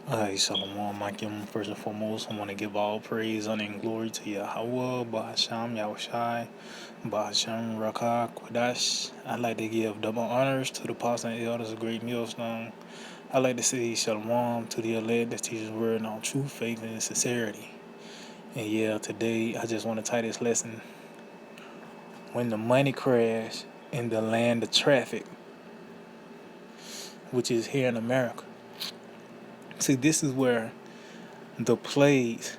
Shalom, Makim. First and foremost, I want to give all praise, honor, and glory to Yahweh, Bahasham, Yahushai, Bahasham, Rakah, Kwadash. I'd like to give double honors to the apostles and elders of Great Millstone. I'd like to say Shalom to the elect that teaches word in all true faith and sincerity. And today I just want to tie this lesson. When the money crash in the land of traffic, which is here in America. See, this is where the plagues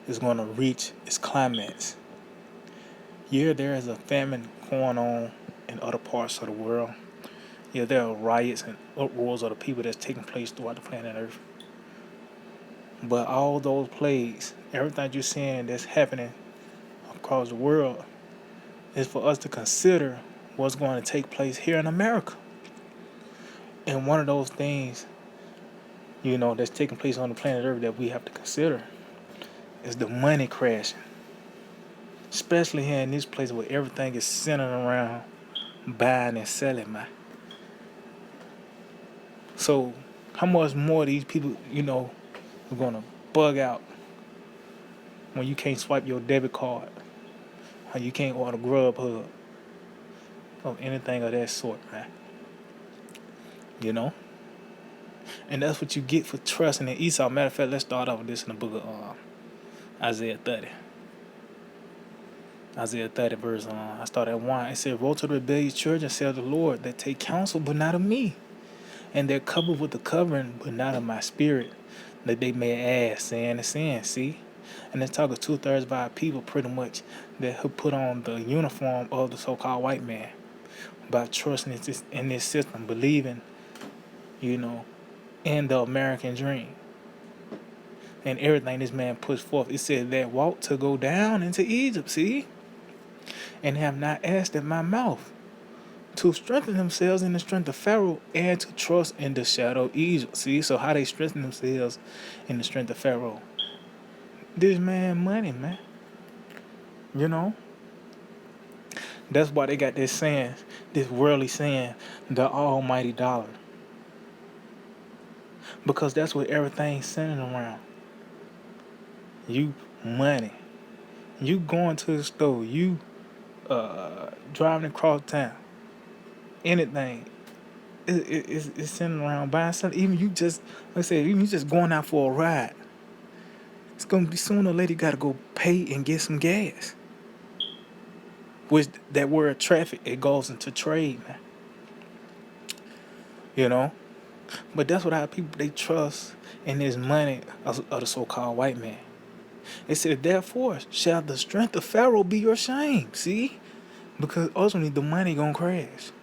is going to reach its climax. There is a famine going on in other parts of the world. There are riots and uproars of the people that's taking place throughout the planet Earth. But all those plagues, everything you're seeing that's happening across the world, is for us to consider what's going to take place here in America. And one of those things, that's taking place on the planet Earth that we have to consider is the money crashing. Especially here in this place where everything is centered around buying and selling, man. So, how much more these people, are going to bug out when you can't swipe your debit card, or you can't order Grubhub, or anything of that sort, man. And that's what you get for trusting in Esau. Matter of fact, let's start off with this in the book of Isaiah 30. Isaiah 30 verse, I start at 1. It said, "Woe to the rebellious children, saith the Lord, that take counsel, but not of me. And they're covered with the covering, but not of my spirit, that they may ask, saying and sin." See? And it's talking 2/3 of our people pretty much that who put on the uniform of the so-called white man by trusting in this system, believing, in the American dream. And everything this man puts forth. It said that walk to go down into Egypt, see? And have not asked at my mouth, to strengthen themselves in the strength of Pharaoh and to trust in the shadow of Egypt. See, so how they strengthen themselves in the strength of Pharaoh? This man money, man. That's why they got this saying, this worldly saying, the almighty dollar. Because that's what everything's centered around. You money. You going to the store. You driving across town. Anything. It's centered around buying something. Even you just, even you just going out for a ride. It's going to be sooner or later you got to go pay and get some gas. Which, that word traffic, it goes into trade, man. But that's what our people, they trust in this money of the so-called white man. It said, therefore, shall the strength of Pharaoh be your shame, see? Because ultimately the money gonna crash.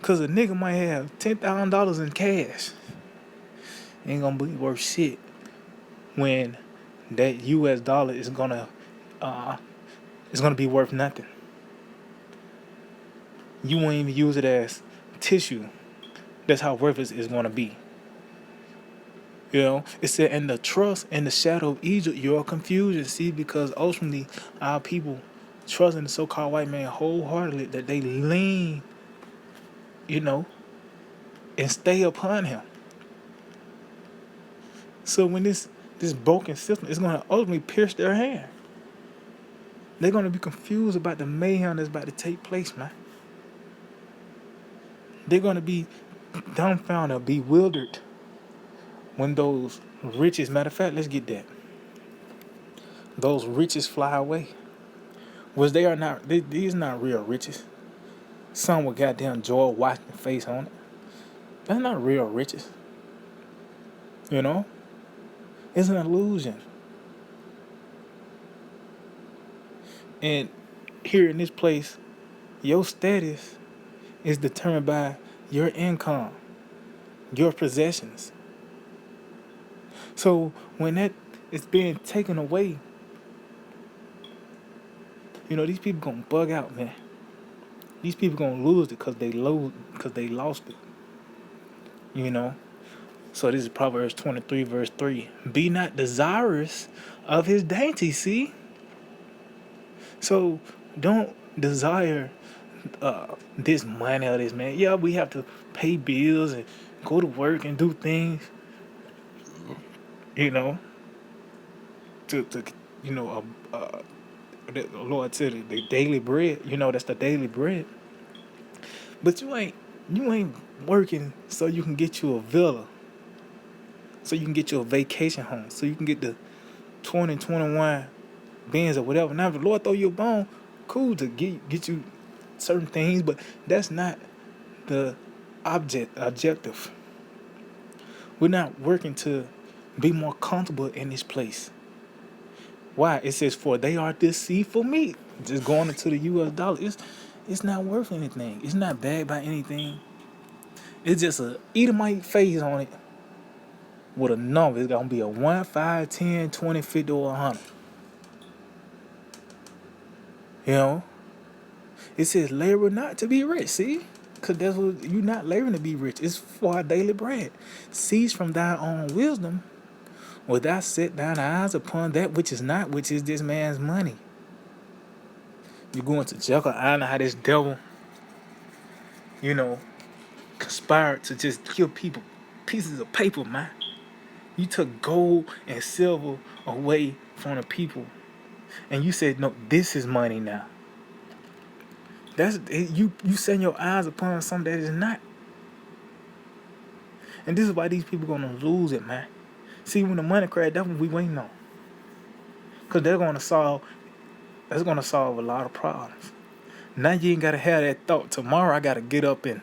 Because a nigga might have $10,000 in cash. Ain't gonna be worth shit when that US dollar is gonna be worth nothing. You won't even use it as tissue. That's how worthless it's gonna be. It said, in the trust and the shadow of Egypt, you're confusion. See, because ultimately our people trust in the so-called white man wholeheartedly, that they lean, and stay upon him. So when this broken system is going to ultimately pierce their hand, they're going to be confused about the mayhem that's about to take place, man. They're going to be dumbfounded, bewildered when those riches, matter of fact, let's get that. Those riches fly away. Which they are not, these are not real riches. Some with goddamn Joel Washington face on it. That's not real riches. It's an illusion. And here in this place, your status is determined by your income, your possessions. So when that is being taken away, these people gonna bug out, man. These people gonna lose it because they lost it. So this is Proverbs 23 verse 3. Be not desirous of his dainty, see? So don't desire this money or this man. Yeah, we have to pay bills and go to work and do things. You know, to you know, the Lord said the daily bread. You know, that's the daily bread. But you ain't working so you can get you a villa, so you can get you a vacation home, so you can get the 2021 Benz or whatever. Now, if the Lord throw you a bone, cool to get you certain things, but that's not the objective. We're not working to be more comfortable in this place. Why? It says, "For they are deceitful meat." Just going into the U.S. dollar, it's not worth anything. It's not backed by anything. It's just a Edomite face on it with a number. It's gonna be a 1, 5, 10, 20, 50, or 100. You know, it says, "Labor not to be rich." See, because that's what you're not laboring to be rich. It's for our daily bread. Cease from thy own wisdom, or thou set thine eyes upon that which is not, which is this man's money. You go into Jekyll Island, how this devil, you know, conspired to just kill people, pieces of paper, man. You took gold and silver away from the people, and you said, "No, this is money now." That's you. You setting your eyes upon something that is not, and this is why these people gonna lose it, man. See, when the money crash, that's what we waiting on, cause they're gonna solve. That's gonna solve a lot of problems. Now you ain't gotta have that thought. Tomorrow I gotta get up and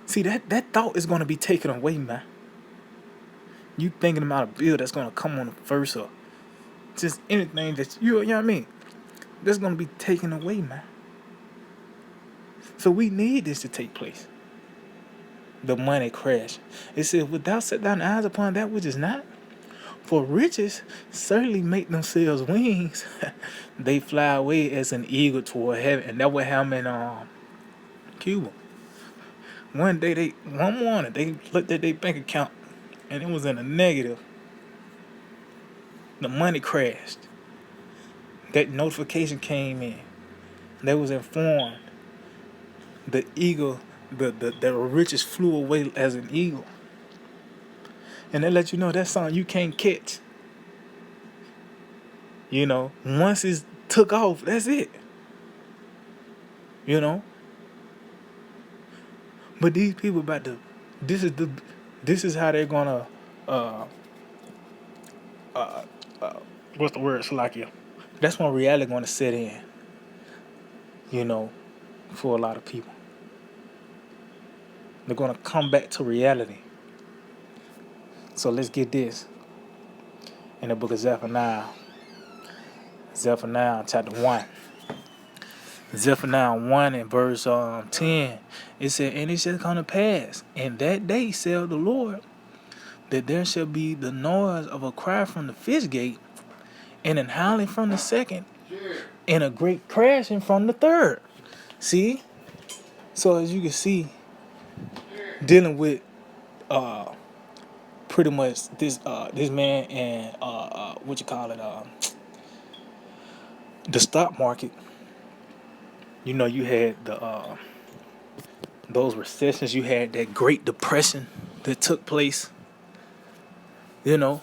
see that thought is gonna be taken away, man. You thinking about a bill that's gonna come on the first, or just anything that you know what I mean. That's gonna be taken away, man. So we need this to take place. The money crash. It says, "Without set thine eyes upon that which is not, for riches certainly make themselves wings. They fly away as an eagle toward heaven." And that what happened in Cuba. One morning, they looked at their bank account and it was in a negative. The money crashed. That notification came in. They was informed the eagle, the riches flew away as an eagle. And they let you know that's something you can't catch. You know, once it's took off, that's it. You know? But these people about to this is the this is how they're gonna uh uh, uh what's the word, Salakia? That's when reality gonna set in, you know, for a lot of people. They're gonna come back to reality. So let's get this in the book of Zephaniah. Zephaniah chapter 1. Zephaniah 1 and verse 10. It said, "And it shall come to pass in that day, saith the Lord, that there shall be the noise of a cry from the fish gate, and an howling from the second, and a great crashing from the third." See? So as you can see, dealing with pretty much this man and what you call it, the stock market. You know, you had those recessions, you had that Great Depression that took place, you know.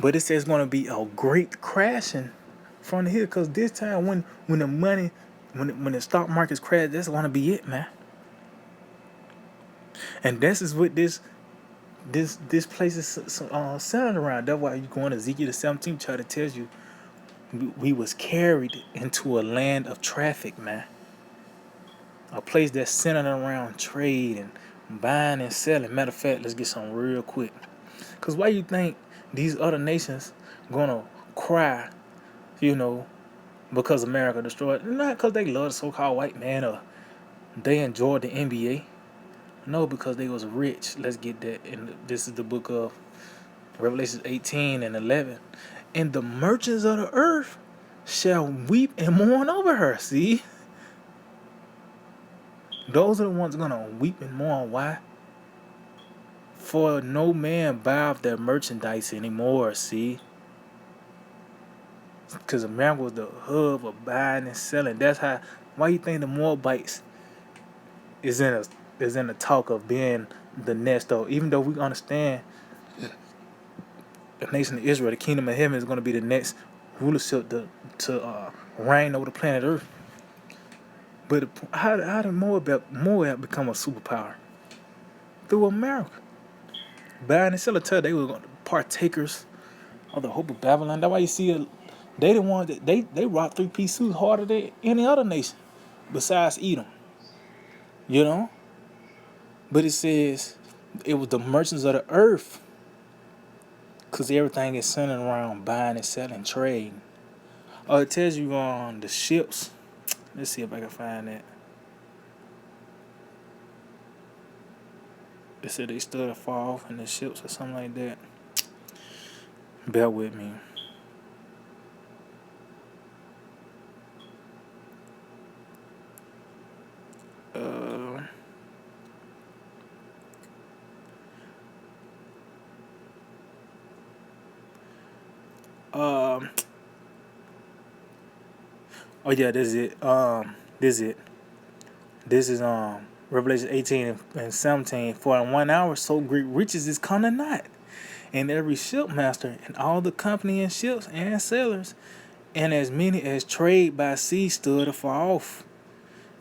But it says it's gonna be a great crashing from the hill, because this time when the money when the stock markets crash, that's gonna be it, man. And this is what this place is centered around. That's why you go in Ezekiel the 17th try to tell you we was carried into a land of traffic, man. A place that's centered around trade and buying and selling. Matter of fact, let's get something real quick. Cause why you think these other nations gonna cry, you know, because America destroyed? Not because they love the so-called white man or they enjoyed the NBA. No, because they was rich. Let's get that. And this is the book of Revelation 18 and 11. "And the merchants of the earth shall weep and mourn over her." See? Those are the ones gonna weep and mourn. Why? "For no man buyeth their merchandise anymore." See? Because America was the hub of buying and selling. That's how. Why you think the Moabites is in the talk of being the next, though? Even though we understand nation of Israel, the kingdom of heaven, is going to be the next rulership to reign over the planet Earth. But how did Moab become a superpower? Through America. Buying and selling, they were partakers of the hope of Babylon. That's why you see they the ones that they robbed 3-piece suits harder than any other nation besides Edom. You know? But it says it was the merchants of the earth, because everything is centered around buying and selling, trading. Oh, it tells you on the ships. Let's see if I can find that. They said they stood afar off in the ships or something like that. Bear with me. Oh yeah, this is it. This is Revelation 18 and 17. For in 1 hour so great riches is coming not, and every shipmaster and all the company in ships and sailors, and as many as trade by sea stood afar off,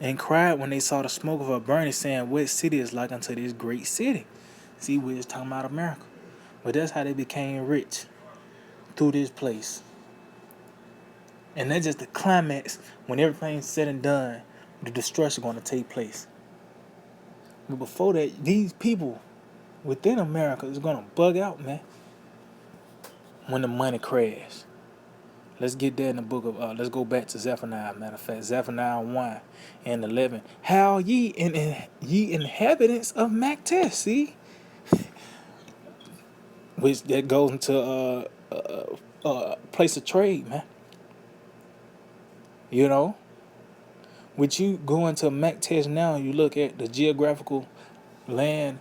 and cried when they saw the smoke of her burning, saying, what city is like unto this great city? See, we're just talking about America. But that's how they became rich, through this place. And that's just the climax. When everything's said and done, the destruction going to take place. But before that, these people within America is going to bug out, man, when the money crash. Let's get that in the book of, let's go back to Zephaniah, matter of fact, Zephaniah 1 and 11. How ye inhabitants of Mactess, see? Which that goes into place of trade, man. You know? When you go into Mactess now, you look at the geographical land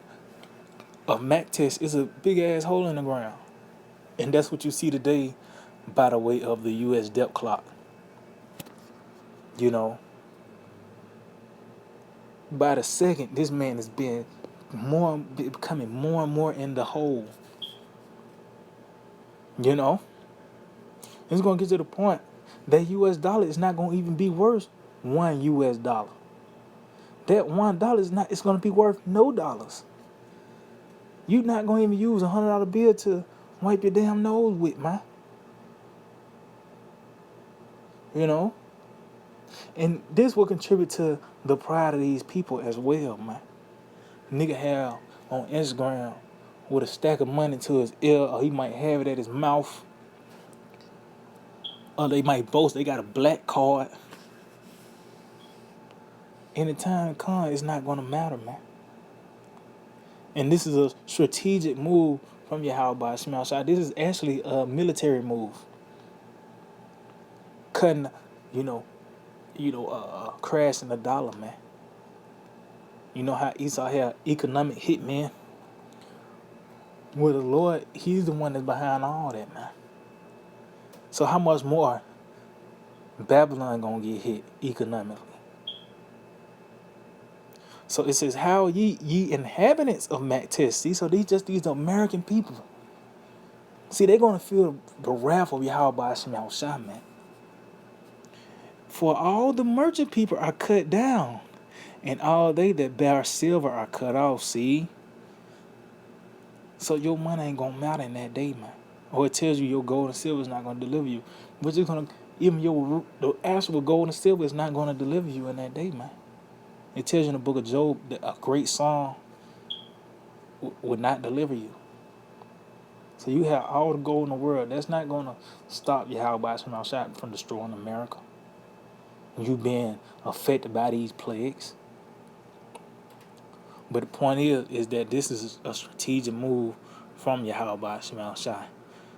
of Mactess, is a big ass hole in the ground. And that's what you see today by the way of the U.S. depth clock. You know? By the second, this man is becoming more and more in the hole. You know? It's going to get to the point that U.S. dollar is not going to even be worth $1 U.S. That $1 is not, it's going to be worth no dollars. You're not going to even use $100 bill to wipe your damn nose with, man. You know? And this will contribute to the pride of these people as well, man. Nigga have on Instagram with a stack of money to his ear, or he might have it at his mouth. Or they might boast they got a black card. Anytime comes, it's not going to matter, man. And this is a strategic move from Yahweh Shema Shai. This is actually a military move. Cutting, crashing the dollar, man. You know how Esau had economic hitman? Well, the Lord, he's the one that's behind all that, man. So how much more Babylon gonna get hit economically? So it says, how ye inhabitants of Mactess. See, so these American people. See, they're gonna feel the wrath of Yahweh Shema Shai, man. For all the merchant people are cut down, and all they that bear silver are cut off. See? So your money ain't gonna matter in that day, man. Or it tells you your gold and silver is not gonna deliver you. But even the actual gold and silver is not gonna deliver you in that day, man. It tells you in the book of Job that a great song would not deliver you. So you have all the gold in the world. That's not gonna stop Yahweh Shema Shai from destroying America. You being affected by these plagues. But the point is that this is a strategic move from Yahweh Shema Shai.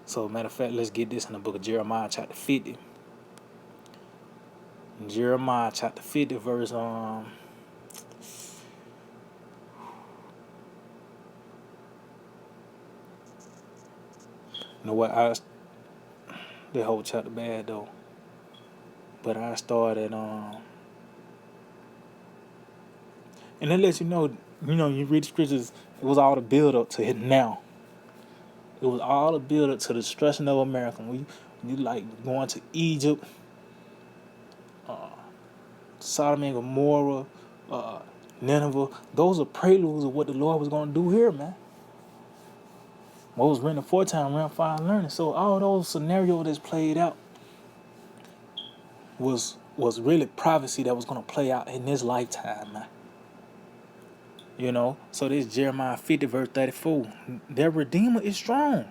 So, matter of fact, let's get this in the book of Jeremiah, chapter 50. Jeremiah, chapter 50, verse You know what? The whole chapter bad though. But I started and it lets you know, you read the scriptures, it was all the build up to it now. It was all a build up to the destruction of America. You like going to Egypt, Sodom and Gomorrah, uh, Nineveh. Those are preludes of what the Lord was going to do here, man. What was written aforetime, round 5 learning. So all those scenarios that's played out was really prophecy that was going to play out in this lifetime, man. You know, so this Jeremiah 50 verse 34. Their Redeemer is strong.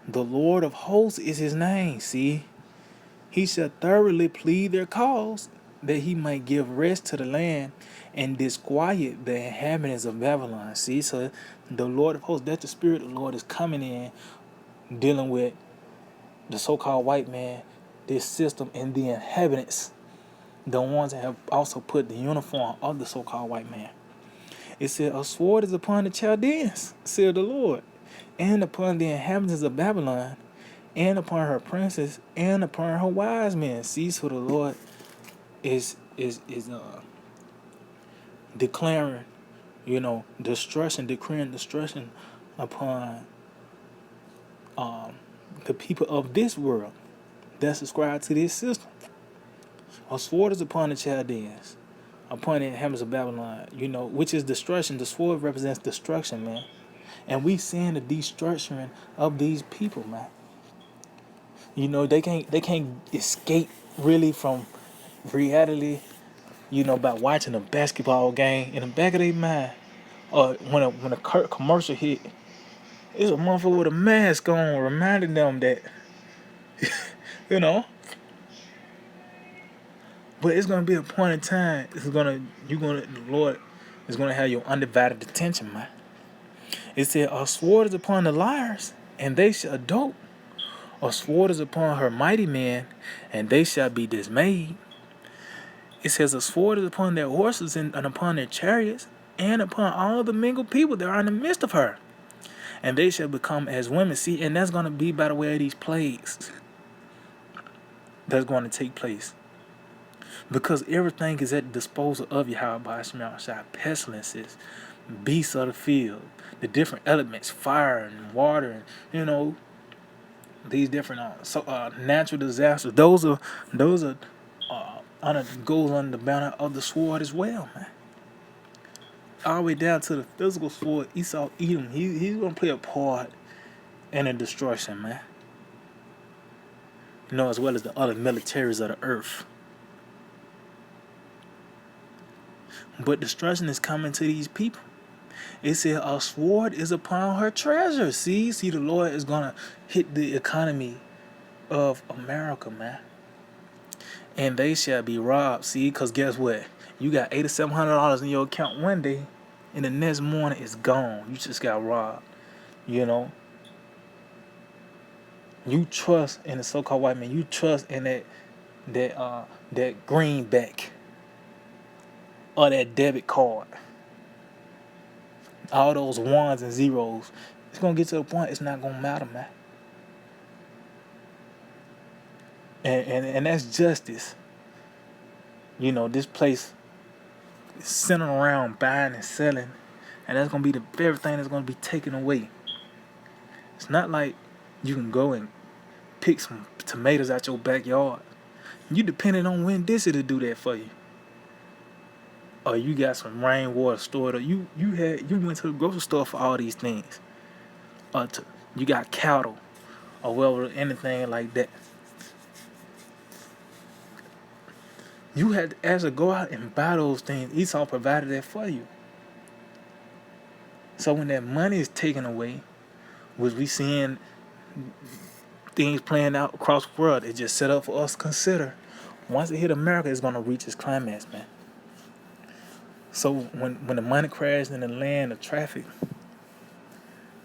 The Lord of hosts is his name. See, he shall thoroughly plead their cause, that he might give rest to the land and disquiet the inhabitants of Babylon. See, so the Lord of hosts, that's the Spirit of the Lord is coming in, dealing with the so-called white man, this system, and the inhabitants, the ones that have also put the uniform of the so-called white man. It said, a sword is upon the Chaldeans, said the Lord, and upon the inhabitants of Babylon, and upon her princes, and upon her wise men. See, so the Lord is declaring, destruction, declaring destruction upon the people of this world that subscribe to this system. A sword is upon the Chaldeans, upon the inhabitants of Babylon, which is destruction. The sword represents destruction, man. And we seeing the destruction of these people, man. They can't escape really from reality, by watching a basketball game in the back of their mind. Or when a commercial hit, it's a motherfucker with a mask on reminding them that, you know. But it's gonna be a point in time. The Lord is gonna have your undivided attention, man. It said, a sword is upon the liars, and they shall dote. A sword is upon her mighty men, and they shall be dismayed. It says, a sword is upon their horses and upon their chariots, and upon all the mingled people that are in the midst of her. And they shall become as women. See, and that's going to be by the way of these plagues that's going to take place. Because everything is at the disposal of Yahweh Shai. Pestilences, beasts of the field, the different elements, fire and water, and, these different natural disasters. Those are goes under the banner of the sword as well, man. All the way down to the physical sword, Esau, Edom. He's gonna play a part in the destruction, man. As well as the other militaries of the earth. But destruction is coming to these people. It said a sword is upon her treasure. See, the Lord is gonna hit the economy of America, man. And they shall be robbed. See, because guess what? You got $8,700 in your account one day, and the next morning it's gone. You just got robbed. You trust in the so-called white man. You trust in that greenback or that debit card. All those ones and zeros. It's gonna get to a point it's not gonna matter, man. And that's justice. This place is centered around buying and selling, and that's gonna be the very thing that's gonna be taken away. It's not like you can go and pick some tomatoes out your backyard. You depending on Winn Dixie to do that for you. Or you got some rainwater stored, or you went to the grocery store for all these things. Or you got cattle, or whatever, anything like that. You had to actually go out and buy those things. Esau provided that for you. So when that money is taken away, which we seeing things playing out across the world, it's just set up for us to consider. Once it hit America, it's going to reach its climax, man. So when the money crashed in the land of traffic,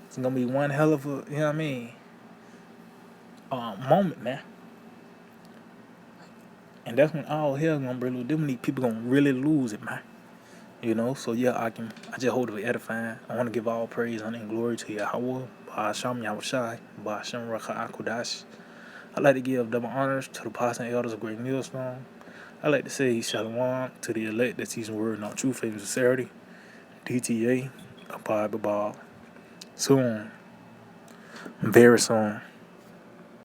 it's going to be one hell of a, moment, man. And that's when all hell gonna break loose. Them people gonna really lose it, man. So yeah, I just hold it edifying. I want to give all praise, honor, and glory to Yahweh, Ba'asham Yahushai, Ba'asham Raka Akudash. I like to give double honors to the pastors and elders of Great Millstone. I like to say Shalom to the elect that teach the word in all truth, faith, and sincerity. DTA, Abide Babal. Soon. very soon.